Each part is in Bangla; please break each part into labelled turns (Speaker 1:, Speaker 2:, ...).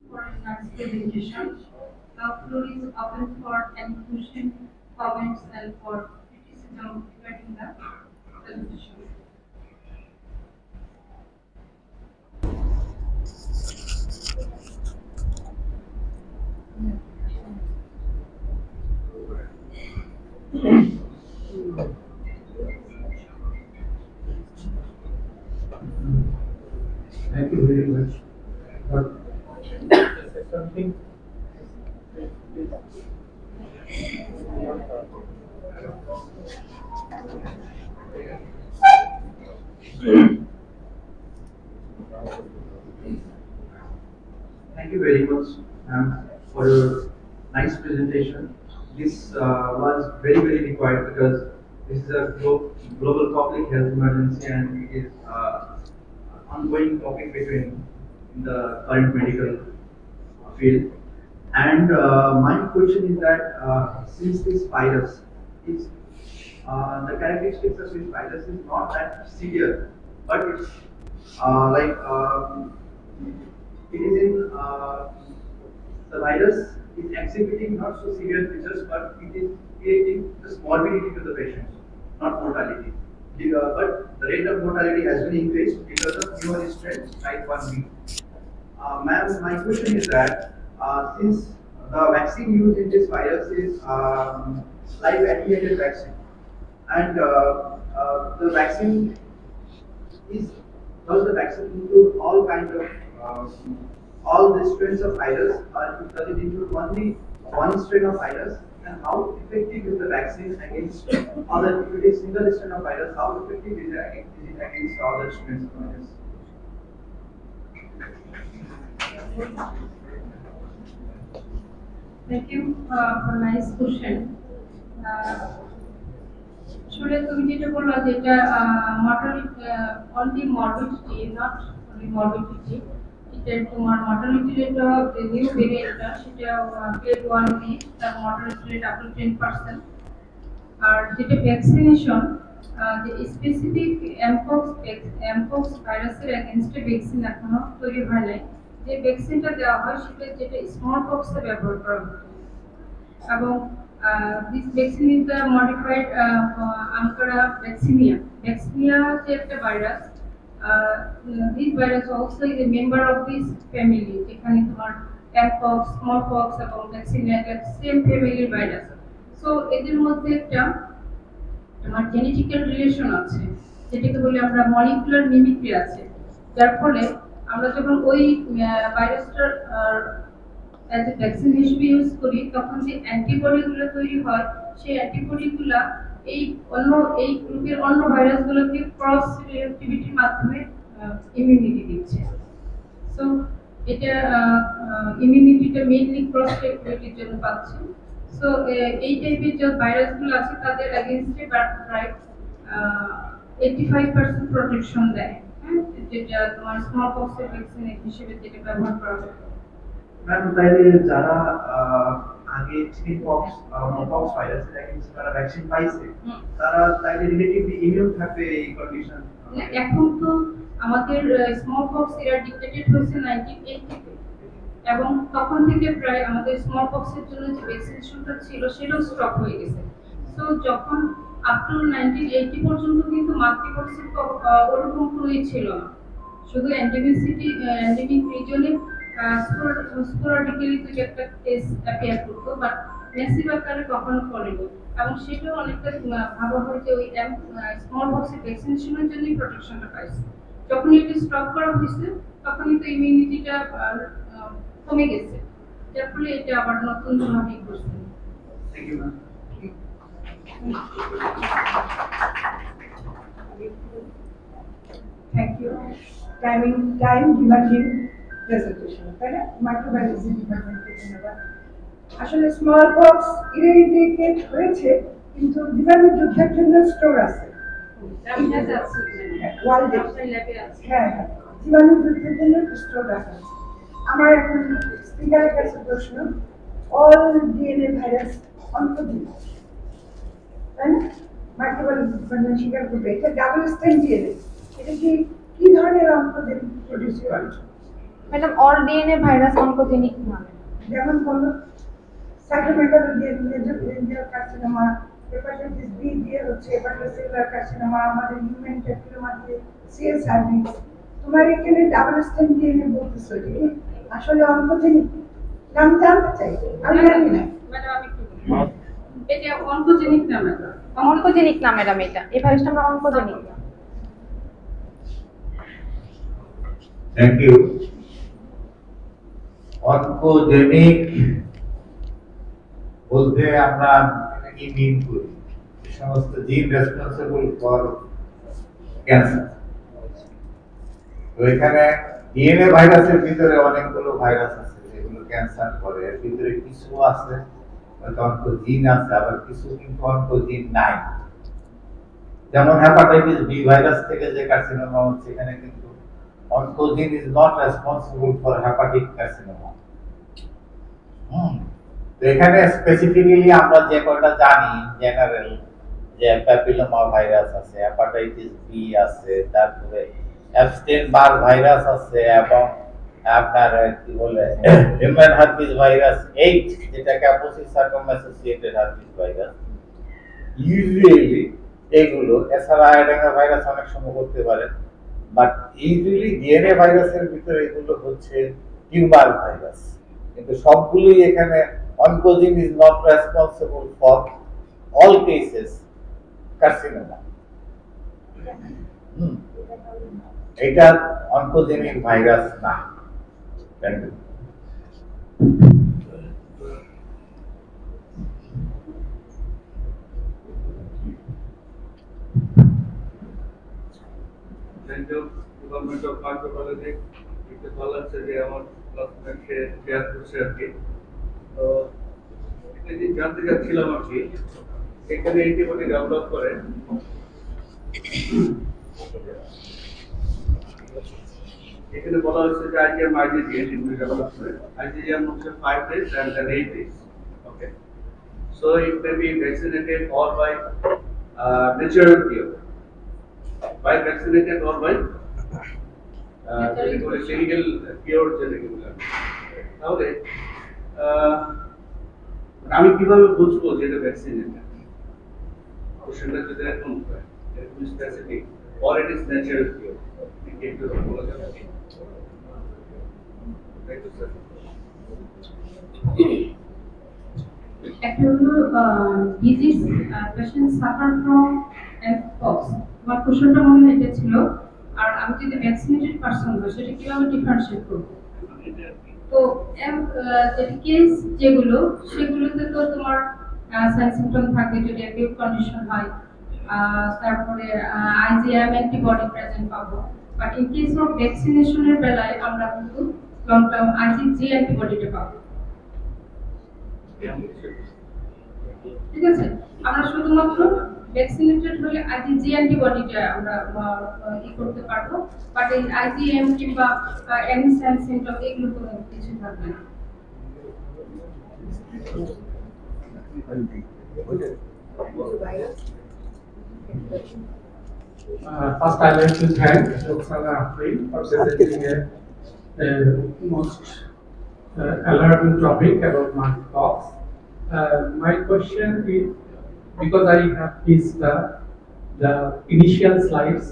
Speaker 1: for a nice presentation. The floor is open for any question, comments, and for criticism regarding the presentation.
Speaker 2: Thank you very much. But something. Thank you very much, for your nice presentation. This was very required because this is a global public health emergency and it is ongoing topic between in the current medical field. And my question is that since this virus is the characteristics of this virus is not that severe, but it's like it is in the virus is exhibiting not so severe features, but it is creating this morbidity to the patients, not mortality. But the rate of mortality has been increased because of newer strain type 1B. Ma'am, my question is that since the vaccine used in this virus is live attenuated vaccine, and the vaccine is does the vaccine include all kind of all the strains of virus, or does it include only one strain of virus? And how effective is the vaccine against other? If it is single strain of virus, how effective is it against other strains of virus?
Speaker 1: Thank you for nice question. আসলে তুমি যেটা বললো যে এটা mortality only morbidity not only morbidity এটা তোমার মর্টালিটি রেট অফ নিউ ভেরিয়েন্টটা সেটা গ্রেড 1 তার মর্টালিটি রেট আপ টু 10%। আর যেটা ভ্যাকসিনেশন যে স্পেসিফিক এমপক্স ভাইরাসের এগেনস্টে ভ্যাকসিন এখনো তৈরি হয় নাই। যে ভ্যাকসিনটা দেওয়া হয় সেটা যেটা স্মল পক্সে ব্যবহার করা হতো এবং this vaccine is the modified Ankara vaccinia. Vaccinia যে একটা virus, this virus also is a member of this family যেখানে তোমার mpox, smallpox এবং vaccinia সেম ফ্যামিলির ভাইরাস। সো এদের মধ্যে একটা তোমার জেনেটিক্যাল রিলেশন আছে যেটাকে বলি আমরা মলিকুলার মিমিক্রি আছে, যার ফলে আমরা যখন ওই ভাইরাসটার অ্যাজ এ ভ্যাকসিন হিসেবে ইউজ করি তখন যে অ্যান্টিবডিগুলো তৈরি হয় সেই অ্যান্টিবডিগুলো এই অন্য এই গ্রুপের অন্য ভাইরাসগুলোকে ক্রস রিঅ্যাক্টিভিটির মাধ্যমে ইমিউনিটি দিচ্ছে। সো এটা ইমিউনিটিটা মেইনলি ক্রস রিঅ্যাক্টিভিটির জন্য পাচ্ছে। সো এই টাইপের যে ভাইরাসগুলো আছে তাদের এগেইনস্টে প্রায় 85% প্রোটেকশন দেয়, হ্যাঁ, যেটা তোমার স্মল পক্সের ভ্যাকসিন হিসেবে যেটা ব্যবহার করা হয়।
Speaker 2: ম্যাম তাইলে যারা আগে চিকেন পক্স পক্স ভাইরাসের এগেইনস্ট তারা ভ্যাকসিন পাইছে তারা তাইলে রিলেটিভলি ইমিউন থাকবে এই কন্ডিশন।
Speaker 1: এখন তো আমাদের স্মল পক্স এরাডিকেটেড হয়েছে 1980 এবং তখন থেকে প্রায় আমাদের স্মল পক্সের জন্য যে ভ্যাকসিনেশনটা ছিল সেটাও স্টপ হয়ে গেছে। সো যখন আপ টু 1980 পর্যন্ত কিন্তু মাল্টিপক্সের ওরকম কোনোই ছিল না, শুধু এন্ডেমিক রিজনে স্পোরাডিক্যালি দুই একটা কেস অ্যাপিয়ার করতো, বাট ম্যাসিভ আকারে কখনো করেনি। এবং সেটাও অনেকটা ভাবা হয় যে ওই স্মল পক্সের ভ্যাকসিনেশনের জন্যই প্রোটেকশনটা পাইছে। যখন এটি স্টপ করা হয়েছে তখনই তো ইমিউনিটিটা কমে গেছে, যার ফলে এটা আবার নতুন ভাবে করছে।
Speaker 2: Thank you ma'am.
Speaker 3: Thank you. Time demanding presentation. তাই না? মাইক্রোবায়োলজি ডিপার্টমেন্ট থেকে নেওয়া। আসলে স্মল পক্স ইরেডিকেট হয়েছে কিন্তু জীবাণু যুদ্ধের জন্য স্টোর আছে। ওয়ার্ল্ডে হ্যাঁ হ্যাঁ জীবাণু যুদ্ধের জন্য স্টোর রাখা আছে। আমার এখন স্পিকারের কাছে প্রশ্ন, অল ডিএনএ ভাইরাস অন্তর্ভুক্ত, তাই না? মাইক্রোবায়োলজি ডিপার্টমেন্ট স্বীকার করবে এটা ডাবল স্ট্যান্ড ডিএনএ। এটা কি ধরনের অঙ্কোজেন প্রডিউস করে?
Speaker 4: Madam all DNA virus oncogene oncogenic নামে।
Speaker 3: যেমন বলো সাইটোমেগালোজিয়াল কার্সিনোমা, হেপাটাইটিস বি দিয়ে হচ্ছে হেপাটোসেলুলার কার্সিনোমা, আমাদের হিউম্যান প্যাপিলোমা দিয়ে সিএস সার্ভিক্স। তোমার এখানে ডাবল স্ট্যান্ড ডিএনএ বলতেছো যে আসলে অনকোজেনিক নাম জানতে চাই, আমি জানি না।
Speaker 1: ম্যাডাম আমি একটু বলি। এটা অনকোজেনিক না ম্যাডাম,
Speaker 4: অনকোজেনিক না ম্যাডাম, এটা এই ভাইরাসটা আমরা অনকোজেনিক।
Speaker 5: Thank you. অনকোজেনিক বলতে আমরা কি মিন করি? এই সমস্ত জিন রেসপন্সিবল ফর ক্যান্সার। তো এখানে ডিএনএ ভাইরাসের ভিতরে অনেকগুলো ভাইরাস আছে যেগুলো ক্যান্সার করে। এর ভিতরে কিছু আছে অনকোজিন আছে, আবার কিছু কিন্তু অনকোজিন নাই। যেমন হেপাটাইটিস বি ভাইরাস থেকে যে কার্সিনোমা হচ্ছে, এখানে কিন্তু oncogene is not responsible for hepatic carcinoma. তো এখানে স্পেসিফিক্যালি আমরা যে কয়টা জানি জেনারেল, যে প্যাপিলোমা ভাইরাস আছে, হেপাটাইটিস বি আছে, তারপরে অ্যাবস্টেন বার ভাইরাস আছে, এবং আপনার কি বলে হিউম্যান হার্পিস ভাইরাস 8 যেটা ক্যাপোসিস সার্কম অ্যাসোসিয়েটেড হার্পিস ভাইরাস। ইউজুয়ালি এগুলো, এছাড়া আয়োডিনা ভাইরাস অনেক সময় করতে পারে, বাট ইউজুয়ালি ডিএনএ ভাইরাসের ভিতরে এগুলো হচ্ছে টিউমার ভাইরাস। কিন্তু সবগুলোই এখানে oncogene is not responsible for all cases carcinoma. এটা অনকোজেনিক ভাইরাস না। Thank you.
Speaker 6: Thank you, Government of Microbiology. একটু ভালো লাগছে যে আমার ক্লাসমেটকে শেয়ার করছে আর কি। তো এটা যে জানতে চাচ্ছিলাম আর কি, এখানে অ্যান্টিবডি ডেভেলপ করে এখানে বলা হয়েছে যে IgM IgG ডেভেলপ করে। IgM হচ্ছে 5 days and then 8 days. Okay. So it may be vaccinated or by natural cure. By vaccinated or by clinical cure যেটাকে বলে। তাহলে আমি কিভাবে বুঝবো যে এটা ভ্যাকসিনেটেড? কোশ্চেনটা যদি এরকম হয়, এরকম specific or it is natural cure, একটু বলা যাবে? Thank you, sir.
Speaker 1: একটা হলো disease patient suffer from pox, আমার কোশ্চেনটা মনে হয় এটা ছিল। আর আমি যদি ভ্যাকসিনেটেড পারসন হয় সেটা কিভাবে ডিফারেন্সিয়েট করব? তো কেস যেগুলো, সেগুলোতে তো তোমার সাইন সিমটম থাকে যদি অ্যাকিউট কন্ডিশন হয়, তারপরে IgM অ্যান্টিবডি প্রেজেন্ট পাবো। বাট ইন কেস অফ ভ্যাকসিনেশনের বেলায় আমরা কিন্তু লং টার্ম IgG অ্যান্টিবডিটা পাবো। ঠিক আছে, আমরা শুধুমাত্র ভ্যাকসিনেটেড হলে IgG অ্যান্টিবডিটা আমরা করতে পারবো, বাট এই IgM কিংবা এনি সাইন সিমটম এগুলো কোনো কিছু থাকবে না।
Speaker 7: First, I'd like to thank Dr. Afrin for presenting a most alarming topic about monkeypox. My question is, because I have missed the initial slides,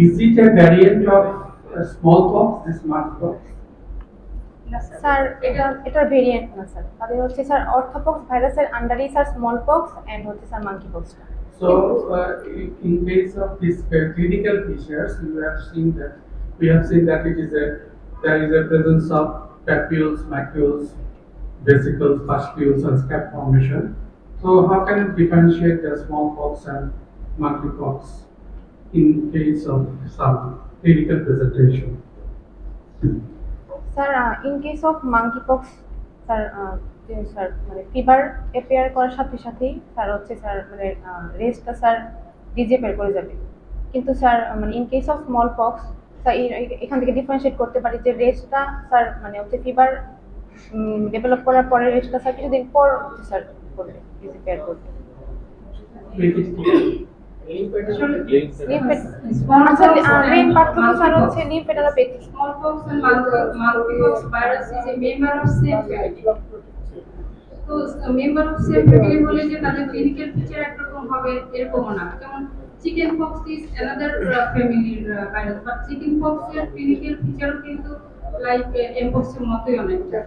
Speaker 7: is it a variant of smallpox, this monkeypox?
Speaker 4: Sir এটার ভেরিয়েন্ট না স্যার, তাহলে হচ্ছে স্যার অর্থোপক্স ভাইরাসের আন্ডারই স্যার স্মলপক্স এন্ড হচ্ছে sir মাঙ্কিপক্সটা।
Speaker 7: So, in case of these clinical features, we have seen that there is a presence of papules, macules, vesicles, pustules, and scab formation. So, how can you differentiate the smallpox and monkeypox in case of some clinical presentation?
Speaker 4: Sir in case of monkeypox sir মানে ফিভার অ্যাপিয়ার করার সাথে সাথেই স্যার হচ্ছে স্যার মানে রেস্টটা স্যার ডিজেপের করে যাবে। কিন্তু স্যার মানে in case of small pox sir এখান থেকে ডিফারেন্সিয়েট করতে পারি যে রেস্টটা স্যার মানে হচ্ছে ফিভার ডেভেলপ করার পরে রেস্টটা স্যার কিছুদিন পর হচ্ছে স্যার করবে ডিজেপেয়ার করবে। মেইন পার্থক্য স্যার হচ্ছে লিম্ফেট আর পেটি।
Speaker 1: Smallpox and monkeypox virus is a member of same family. তো মেম্বার অফ সেম ফ্যামিলি বলে যে তাদের ক্লিনিক্যাল ফিচার একরকম হবে এরকমও না। যেমন চিকেন পক্স ইজ অ্যানাদার ফ্যামিলির ভাইরাস, বাট চিকেন পক্স এর ক্লিনিক্যাল ফিচার কিন্তু লাইক এমপক্স এর মতোই অনেকটা।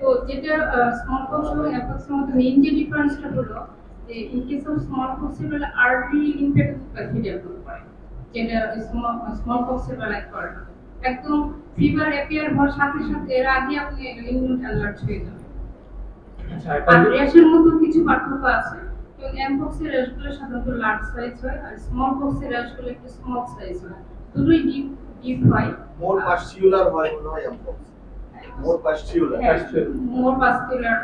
Speaker 1: তো যেটা স্মল পক্স এবং এমপক্স এর মধ্যে মেইন যে ডিফারেন্সটা হলো যে in case of small pox এর বেলা আর্লি ইনফেকশন ডেভেলপ করে, যেটা স্মল পক্স এর বেলায় করে না। একদম ফিভার অ্যাপিয়ার হওয়ার সাথে সাথে এর আগে আপনি ইমিউন অ্যালার্ট হয়ে যাবেন। আর র্যাশের মতো কিছু পার্থক্য আছে। এবং এমপক্সের র্যাশগুলো সাধারণত লার্জ সাইজ হয়, আর স্মল পক্সের র্যাশগুলো একটু স্মল সাইজ হয়। দুটোই ডিপ হয়।
Speaker 8: মোর পাস্টিউলার হয় মনে হয় এমপক্স। মোর পাস্টিউলার।
Speaker 1: মোর পাস্টিউলার।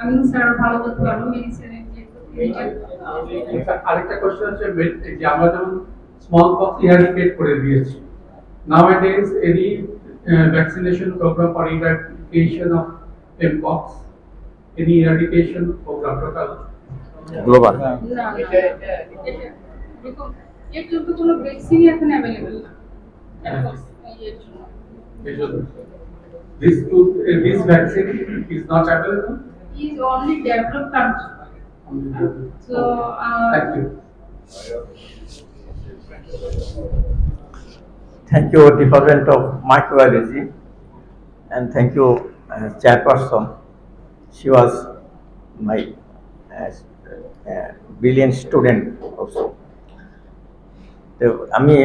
Speaker 1: আমি স্যার ভালো বলতে পারবো মেডিসিনের যে
Speaker 7: আরেকটা কোশ্চেন আছে যে আমরা যেমন স্মল পক্স ইরাডিকেট করে দিয়েছি, nowadays any vaccination program for eradication of mpox, any eradication program total
Speaker 5: global
Speaker 1: দেখুন এর জন্য কোনো ভ্যাকসিন এখন अवेलेबल না।
Speaker 7: this vaccine is not available.
Speaker 1: Is only developed country. So
Speaker 7: Thank you.
Speaker 9: Thank you, Department of Microbiology, and thank you, Chairperson. She was my brilliant student also. তো আমি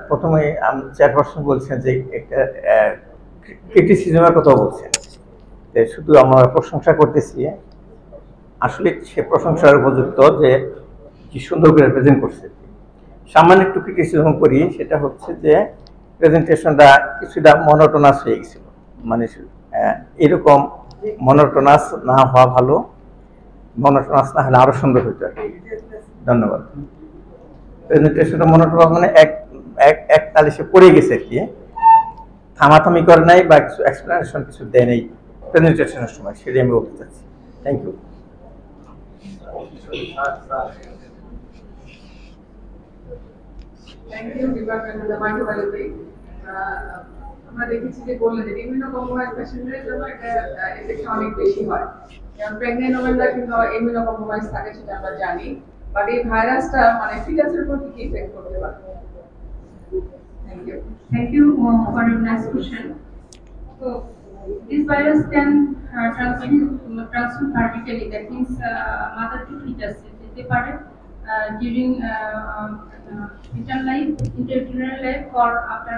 Speaker 9: প্রথমে চেয়ারপারসন বলছেন যে একটা ক্রিটিসিজমের কথা বলছেন, শুধু আমরা প্রশংসা করতেছি, আসলে সে প্রশংসার উপযুক্ত যে কি সুন্দর করে প্রেজেন্ট করছে। সামান্য একটু ক্রিটিসিজম করি, সেটা হচ্ছে যে প্রেজেন্টেশনটা কিছুটা মনোটোনাস হয়ে গেছিল। মানে এরকম মনোটোনাস না হওয়া ভালো, মনোটোনাস না হলে আরো সুন্দর হইতো আর কি। ধন্যবাদ। প্রেজেন্টেশনটা মনোটোনাস মানে এক তালে সে পড়ে গেছে আর কি, থামাথামি করে নাই বা কিছু এক্সপ্লেনেশন কিছু দেয় নাই প্রেজেন্টেশনের সময়, সেটাই আমি বলতে চাচ্ছি। Thank you.
Speaker 10: Thank you, Department of Microbiology. আমরা দেখেছি যে বললেন যে ইমিউনোকম্প্রোমাইজ পেশেন্টদের জন্য এটা ইনফেকশন অনেক বেশি হয়। কারণ প্রেগন্যান্ট ওমেনরা কিন্তু ইমিউনোকম্প্রোমাইজ থাকে সেটা আমরা জানি, বাট এই ভাইরাসটা মানে ফিটাসের উপর কি ইফেক্ট করতে পারে?
Speaker 1: Thank you for your next question. So this virus can transmit vertically, that means mother to fetus যেতে পারে during fetal life, intrauterine life, or after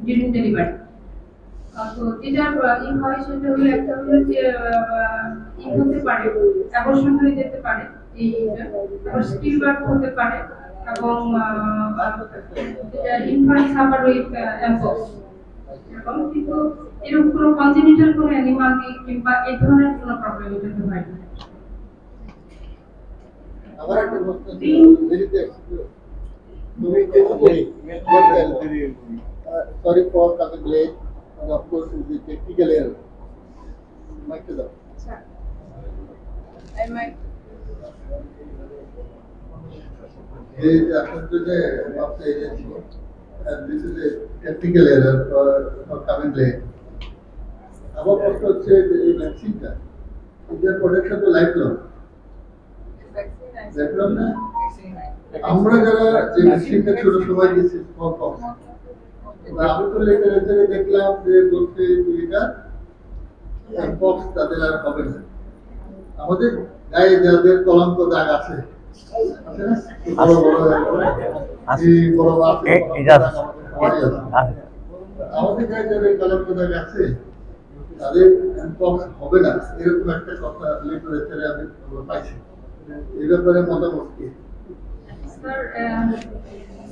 Speaker 1: during delivery. তো যেটা হয় সেটা হলো একটা হলো যে হতে পারে, অ্যাবর্শন হয়ে যেতে পারে, স্টিল বার্থ হতে পারে, এবং ইনফ্যান্ট সাফার উইথ এমপক্স। এবং কিন্তু এরকম কোনো কনজেনিটাল কোনো অ্যানিমাল কিংবা এই ধরনের কোনো প্রবলেম এটাতে হয় না।
Speaker 8: আমার একটা প্রশ্ন ছিল, sorry for coming late, and of course is the technical error. Mic to the.
Speaker 10: I might.
Speaker 8: This is a technical error for coming late. Our question is the vaccine. Is there protection to lifelong? Lifelong na? আমরা যারা যে ভ্যাকসিনটা ছোট সময় দিয়েছি স্মলপক্স, আমি তো লিটারেচারে দেখলাম যে বলতে এটা এমপক্স তাদের আর হবে না। আমাদের গায়ে যাদের কলঙ্ক দাগ আছে, আমাদের গায়ে যাদের কলঙ্ক দাগ আছে তাদের এমপক্স হবে না, এরকম একটা কথা লিটারেচারে আমি পাইছি। এই ব্যাপারে মতামত কি?
Speaker 1: স্যার,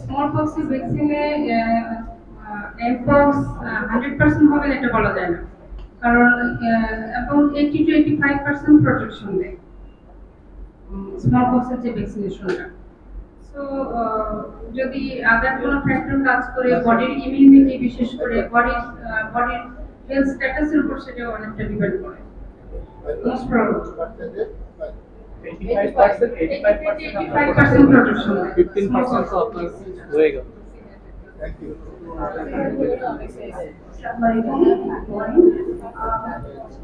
Speaker 1: স্মলপক্স ভ্যাকসিনে এমপক্স 100% হবে এটা বলা যায় না, কারণ অ্যাবাউট 80 to 85% প্রোটেকশন দেয় স্মলপক্সের যে ভ্যাকসিনেশনটা। সো যদি আদার কোনো ফ্যাক্টর কাজ করে, বডির ইমিউনিটি, বিশেষ করে বডির হেলথ স্ট্যাটাসের উপর সেটা অনেকটা ডিপেন্ড করে। Most probably
Speaker 7: 85%,
Speaker 1: 85% protection.
Speaker 7: 15% তো আপনার হয়ে গেল।
Speaker 8: Thank you.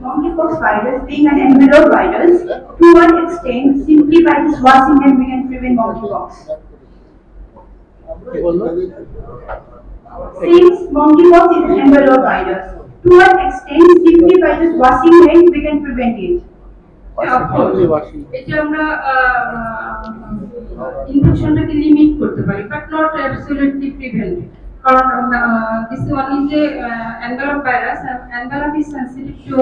Speaker 3: Monkeypox virus being an envelope virus, to one extent, simply by just washing hand we can prevent monkeypox.
Speaker 7: কি বললো?
Speaker 3: Since monkeypox is an envelope virus, to one extent, simply by just washing hand we can prevent it.
Speaker 1: এটা আমরা ইনফেকশনটাকে লিমিট করতে পারি বাট নট অ্যাবসলিউটলি প্রিভেন্ট কারণ this one is a envelope virus envelope is sensitive to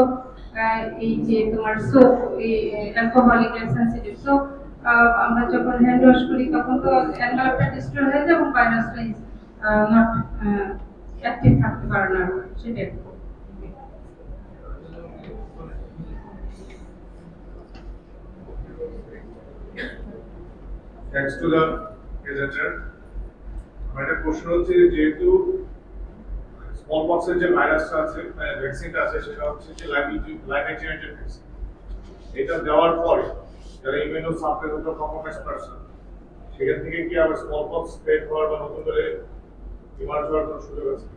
Speaker 1: এই যে তোমার সোপ অ্যালকোহলিক সেনসিটিভ সো আমরা যখন হ্যান্ড ওয়াশ করি তখন তো এনভেলপটা ডিস্ট্রয় হয়ে যায় এবং ভাইরাসটা ইজ নট অ্যাক্টিভ থাকতে পারে না সেটাই
Speaker 11: Thanks to the presenter. আমার একটা প্রশ্ন হচ্ছে যে যেহেতু স্মল পক্সের যে ভাইরাসটা আছে ভ্যাকসিনটা আছে সেটা হচ্ছে যে লাইভ ইনজেক্টেড ভ্যাকসিন এটা দেওয়ার পরে যারা ইমিউনো সাপ্রেসড কম্প্রোমাইজ পারসন সেখান থেকে কি আবার স্মল পক্স স্প্রেড হওয়ার বা নতুন করে ইমার্জ হওয়ার কোনো সুযোগ আছে?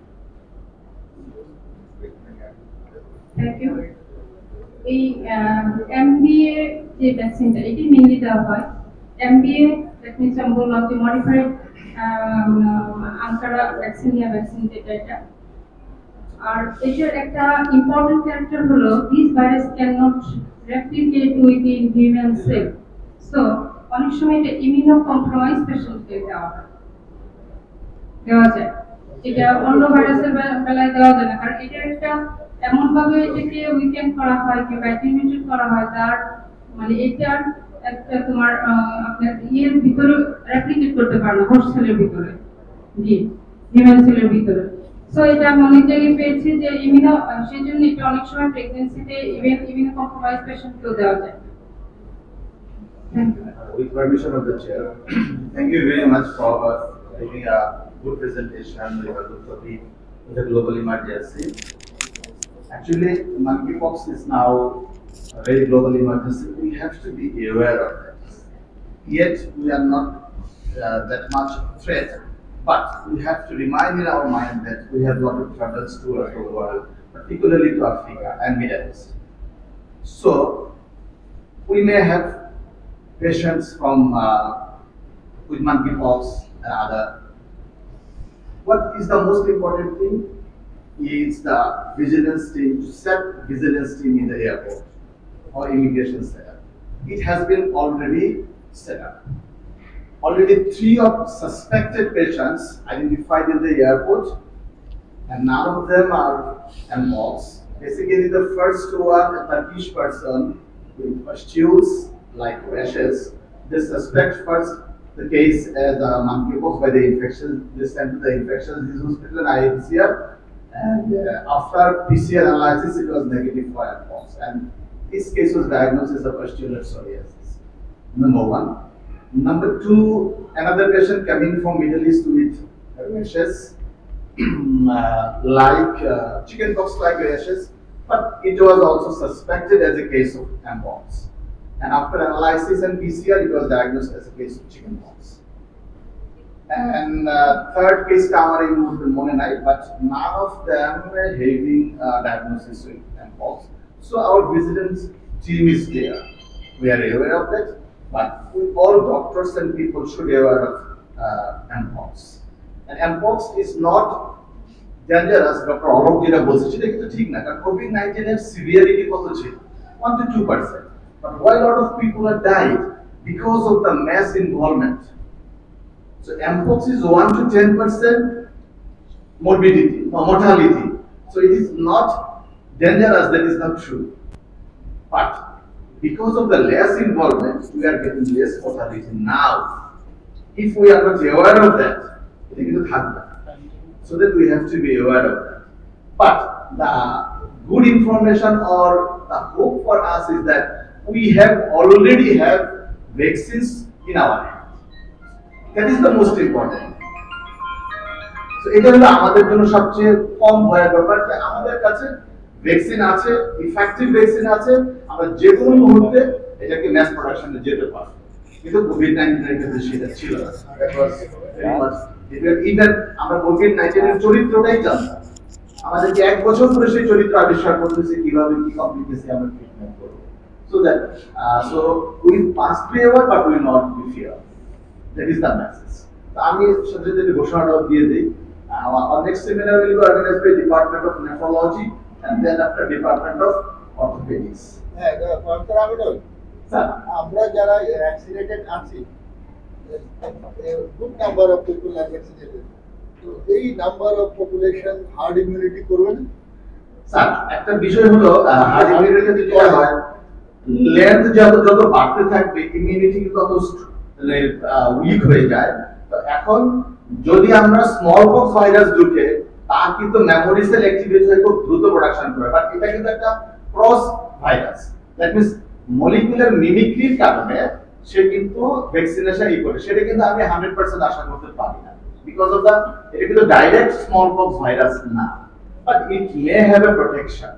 Speaker 1: থ্যাংক ইউ এই এমবিএ যে ভ্যাকসিনটা এটি মেইনলি দেওয়া হয় MBA, that means I'm going to modified Ankara vaccinia vaccine data. আর এটার একটা ইম্পর্টেন্ট ক্যারেক্টার হলো this virus can not replicate within human sell so অনেক সময় এটা ইমিউনো কম্প্রোমাইজ পেশেন্টকে দেওয়া যায় এটা অন্য ভাইরাসের বেলায় দেওয়া যায় না কারণ এটা একটা এমন ভাবে এটাকে উইকেন্ড করা হয় কিংবা অ্যাটিনিউটেড করা হয় তার মানে এটার একটা তোমার আপনার ইয়ের ভিতরে রেপ্লিকেট করতে পারে না হোস্ট সেলের ভিতরে জি হিউম্যান সেলের ভিতরে সো এটা আমি অনেক জায়গায় পেয়েছি যে ইমিউনো সেই জন্য এটা অনেক সময় প্রেগন্যান্সিতে ইমিউনো কম্প্রোমাইজ পেশেন্টকেও দেওয়া যায়
Speaker 12: With permission of the chair, thank you very much for giving a good presentation with a good topic with a global emergency. Actually, monkeypox is now a very global emergency. We have to be aware of that. Yet we are not that much threat, but we have to remind in our mind that we have a lot of travels towards the world, particularly to Africa and Middle East. So we may have patients from with monkeypox and other. What is the most important thing? Is the vigilance team to set vigilance team in the airport or immigration setup. It has been already set up. Already 3 of suspected patients identified in the airport, and none of them are mpox. Basically, the first one, a Turkish person with pustules like rashes, they suspect first the case as monkeypox by the infection. They sent to the infectious disease hospital and IHCR, and after PCR analysis, it was negative for mpox. And this case was diagnosed as a pustular psoriasis. Number 1. Number 2, another patient coming from Middle East with rashes, like chickenpox-like rashes, but it was also suspected as a case of mpox. And after analysis and PCR, it was diagnosed as a case of chickenpox. And third case, Tamarin would be Mononite, but none of them were having diagnosis with mpox. So our vigilance team is there. We are aware of that, but all doctors and people should be aware of mpox. And mpox is not dangerous. Dr. Alok Jira bolche সেটা কিন্তু ঠিক না কারণ COVID-19 এর severity কত ছিল 1 to 2%. But why a lot of people are died because of the mass involvement. So mpox is 1 to 10% morbidity or mortality. So it is not dangerous, that is not true. But because of the less involvement, we are getting less mortality now. If we are not aware of that, it will happen. So that we have to be aware of that. But the good information or the hope for us is that we already have vaccines in our hand. That is the most important. So এটা হলো আমাদের জন্য সবচেয়ে কম ভয়ের ব্যাপার যে আমাদের কাছে ভ্যাকসিন আছে, ইফেক্টিভ ভ্যাকসিন আছে, আমরা যে কোনো মুহূর্তে এটাকে ম্যাস প্রোডাকশনে যেতে পারে, কিন্তু কোভিড-19 এর ক্ষেত্রে সেটা ছিল না। That was very much even আমরা কোভিড-19 এর চরিত্রটাই জানতাম, আমাদেরকে 1 বছর ধরে সেই চরিত্র আবিষ্কার করতেছে কিভাবে কি কমপ্লিকেসি আমরা ট্রিটমেন্ট করব, so that so we pass through but we will not be fear. That is the message. আমি সাথে যদি ঘোষণাটাও দিয়ে দিই, our next seminar will be organized by Department of Nephrology and then after Department of Orthopedics.
Speaker 8: হ্যাঁ, স্যার আমরা যারা অ্যাক্সিডেন্টেড আছি, গুড নাম্বার অফ পিপল আর অ্যাক্সিডেন্টেড, তো এই number of population hard immunity করবেন
Speaker 12: স্যার। একটা বিষয় হলো হার্ড ইমিউনিটি যদি হয়, লেন্থ যত যত বাড়তে থাকবে ইমিউনিটি কিন্তু তত উইক হয়ে যায়। তো এখন যদি আমরা স্মল পক্স ভাইরাস ঢুকে, তা কিন্তু মেমোরি সেল অ্যাক্টিভেট হয়ে খুব দ্রুত প্রোডাকশন করে, বাট এটা কিন্তু একটা cross virus, that means molecular মিমিক্রির কারণে সে কিন্তু ভ্যাকসিনেশন করে, সেটা কিন্তু আমি 100% আশা করতে পারি না, বিকজ অফ দা এটা কিন্তু ডাইরেক্ট স্মল পক্স ভাইরাস না, but it may have a protection,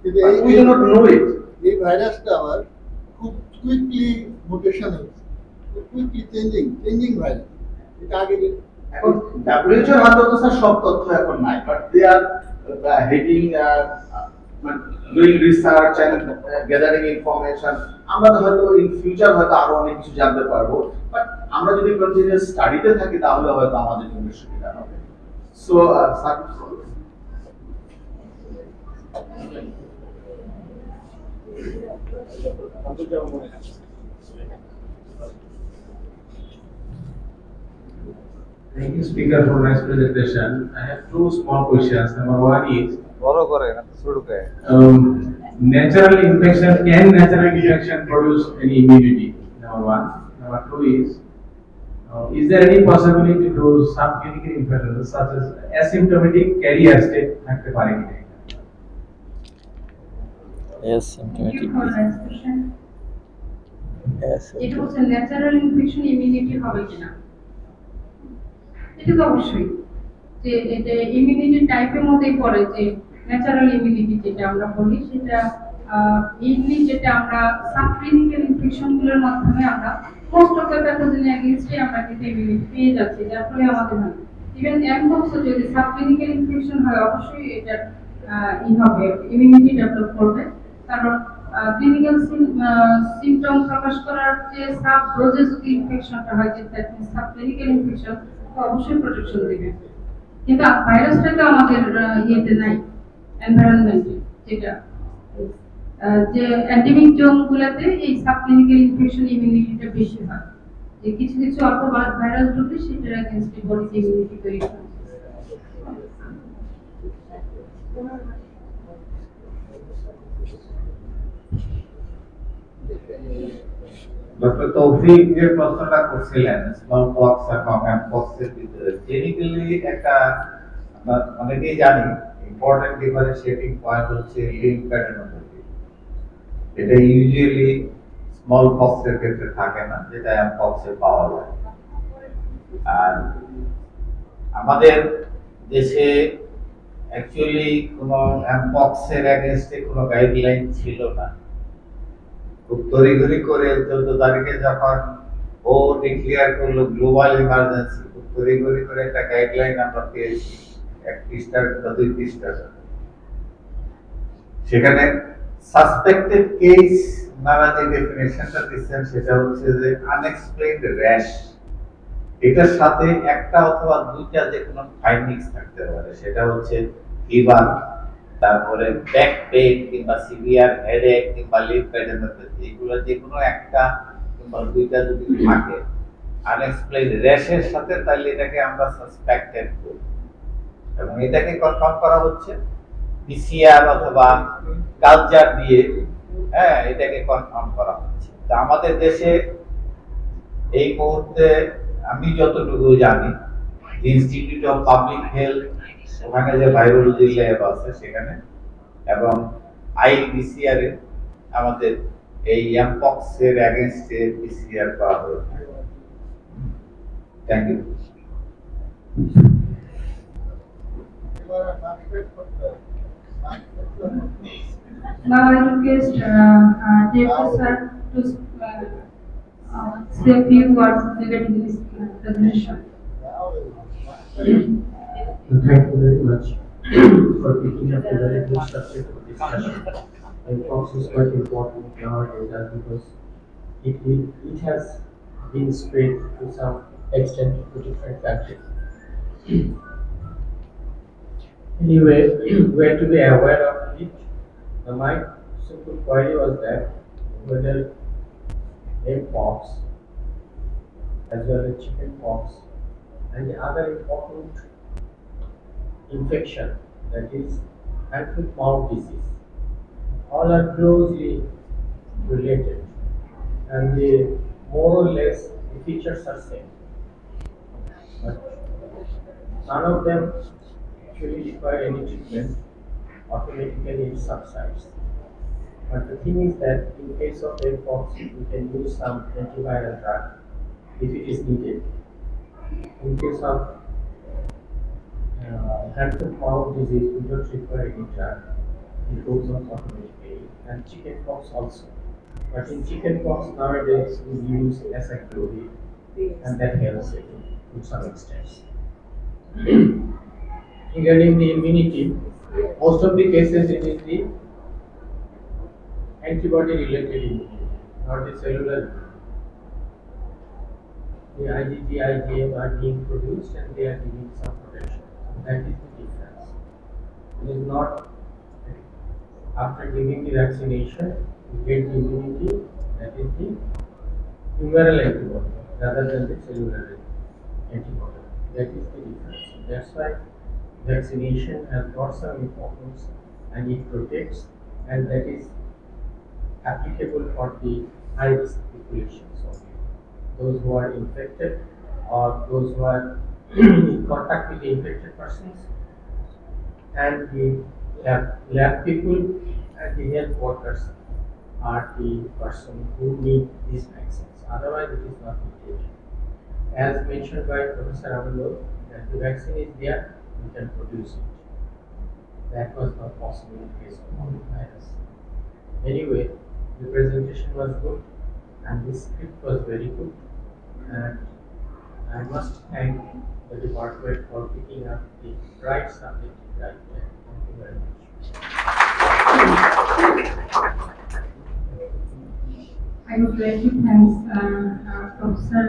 Speaker 8: কিন্তু
Speaker 12: উই ডু নট নো ইট।
Speaker 8: এই ভাইরাসটা আবার খুব কুইকলি মিউটেশন হচ্ছে, কুইকলি চেঞ্জিং ভাইরাস। এটা আগে
Speaker 12: এখন WHO এর হাতে তো স্যার সব তথ্য এখন নাই, but they are heading doing research and gathering information. আমরা তো হয়তো ইন ফিউচার হয়তো আরো অনেক কিছু জানতে পারবো, বাট আমরা যদি কন্টিনিউয়াস স্টাডিতে থাকি তাহলে হয়তো আমাদের জন্য সুবিধা হবে। So sir
Speaker 13: Thank you, speaker, for nice presentation. I have two small questions. Number one is, natural infection, can natural infection produce any immunity? Number one. Number two is there any possibility to do subclinical infections such as asymptomatic carrier state?
Speaker 9: Yes,
Speaker 1: Thank you for that question. এটা হচ্ছে ন্যাচারাল ইনফেকশন ইমিউনিটি হবে কিনা, এটা তো অবশ্যই যে এটা ইমিউনিটি টাইপের মধ্যেই পড়ে, যে ন্যাচারাল ইমিউনিটি যেটা আমরা বলি সেটা ইনলি যেটা আমরা সাবক্লিনিক্যাল ইনফেকশনগুলোর মাধ্যমে আমরা মোস্ট অফ দ্য প্যাথোজেন এগেইনস্টে আমরা কিন্তু ইমিউনিটি পেয়ে যাচ্ছি, যার ফলে আমাদের হয় ইভেন এমপক্সও যদি সাবক্লিনিক্যাল ইনফেকশন হয় অবশ্যই এটা হবে ইমিউনিটি ডেভেলপ করবে, কারণ ক্লিনিক্যাল সিমটম প্রকাশ করার যে সাব ডোজে যদি ইনফেকশনটা হয়, যে দ্যাট মিন্স সাবক্লিনিক্যাল ইনফেকশন, তো অবশ্যই প্রোটেকশন দিবে। কিন্তু ভাইরাসটা তো আমাদের ইয়েতে নাই, এনভায়রনমেন্টে, যেটা যে এন্ডেমিক জোনগুলোতে এই সাবক্লিনিক্যাল ইনফেকশন ইমিউনিটিটা বেশি হয়, যে কিছু কিছু অল্প ভাইরাস ঢুকলে সেটার এগেইনস্টে বডিতে ইমিউনিটি তৈরি হয়।
Speaker 5: ডক্টর তৌফিক যে প্রশ্নটা করছিলেন স্মল পক্স এবং এমপক্স এর ভিতরে জেনিক্যালি একটা আমরা অনেকেই জানি ইম্পর্টেন্ট ডিফারেন্সিয়েটিং পয়েন্ট হচ্ছে লিম্ফ্যাডেনোপ্যাথি। এটা ইউজুয়ালি স্মল পক্স এর ক্ষেত্রে থাকে না, যেটা এমপক্স এ পাওয়া যায়। আর আমাদের দেশে অ্যাকচুয়ালি কোনো এমপক্স এর এগেইনস্টে কোনো গাইডলাইন ছিল না। খুব তড়িঘড়ি করে 14 তারিখে যখন ও ডিক্লেয়ার করলো গ্লোবাল ইমার্জেন্সি, খুব তড়িঘড়ি করে একটা গাইডলাইন আমরা পেয়েছি 1 পৃষ্ঠার বা 2 পৃষ্ঠার। সেখানে সাসপেক্টেড কেস নারা যে ডেফিনেশনটা দিচ্ছেন সেটা হচ্ছে যে আনএক্সপ্লেইনড র্যাশ, এটার সাথে একটা অথবা দুইটা যে কোনো ফাইন্ডিংস থাকতে পারে, সেটা হচ্ছে ফিভার, তারপরে ব্যাক পেইন কিংবা সিভিয়ার হেডেক কিংবা লিম্ফ্যাডেনোপ্যাথি, এগুলো যে কোনো একটা কিংবা দুইটা যদি থাকে আনএক্সপ্লেইনড র্যাশের সাথে, তাহলে এটাকে আমরা সাসপেক্টেড করি এবং এটাকে কনফার্ম করা হচ্ছে পিসিআর অথবা কালচার দিয়ে, হ্যাঁ, এটাকে কনফার্ম করা হচ্ছে। তা আমাদের দেশে এই মুহূর্তে আমি যতটুকু জানি ইনস্টিটিউট অফ পাবলিক হেলথ, ওখানে যে ভাইরোলজি ল্যাব আছে সেখানে, এবং আইবিসিআর এ আমাদের এই এমপক্স এর এগেইনস্টে পিসিআর করা হয়েছে। Thank you.
Speaker 1: Now I request Jacob sir to say a few words regarding this presentation.
Speaker 13: Thank you very much for picking up a very good subject for discussion. And Fox is quite important nowadays because it has been spread to some extent to different countries. Anyway, we have to be aware of it. Now my simple query was that whether Mpox as well as chickenpox and the other important infection, that is hand foot mouth disease, all are closely related and the more or less the features are same, but none of them actually require any treatment. Automatically it subsides. But the thing is that in case of Mpox, we can use some antiviral drug if it is needed. In case of hand foot mouth disease, we don't require any drug. It goes on automatically. And chickenpox also. But in chickenpox nowadays we use acyclovir, and that helps it to some extent. Regarding the immunity, most of the cases it is the antibody related immunity, not the cellular immunity. The IgG, IgM are being produced and they are giving some protection. That is the difference. It is not after giving the vaccination you get the immunity, that is the humoral antibody rather than the cellular antibody. That is the difference. That's why vaccination has got some importance and it protects, and that is applicable for the high risk populations only. Those who are infected or those who are in contact with the infected persons, and the lab people and the health workers are the person who need these vaccines. Otherwise, it is not needed. As mentioned by Professor Abulo, that the vaccine is there, we can produce it. That was not possible in the case of coronavirus. Anyway, the presentation was good and the script was very good, and I must thank the department for picking up the right subject right there. Thank you very much.
Speaker 1: I would like to thank Professor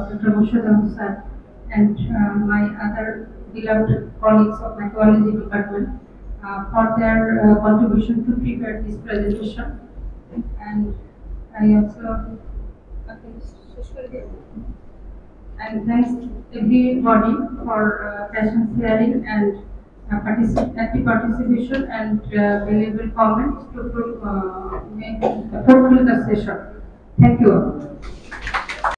Speaker 1: Dr. Murshid Hussain and my other beloved colleagues of mycology department for their contribution to prepare this presentation. And I also thanks everybody for passion sharing and active participation and valuable comments to fulfill the session. Thank you all.